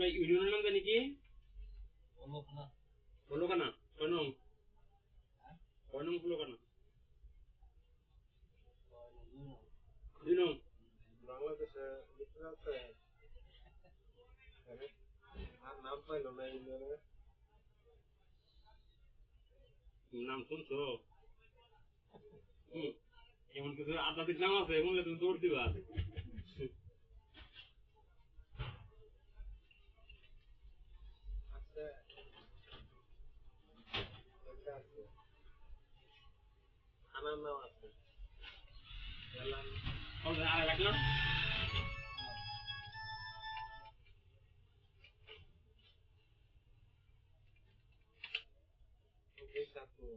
ভাই ইউনিয়নের নাম জানি কি? ষোলখানা। কয় নং? কয় নং ষোলখানা? 2 নং। বাংলাদেশে লিখতে আছে আর নাম পাইলো না ইউনিয়নের নাম শুনছো? এমন কিছু আধ্যাত্মিক নাম আছে এমন তুমি দৌড় দিবা। আছে একটা আছে থানার নাম আছে জেলার আর লাগলো ওই চাঁদপুর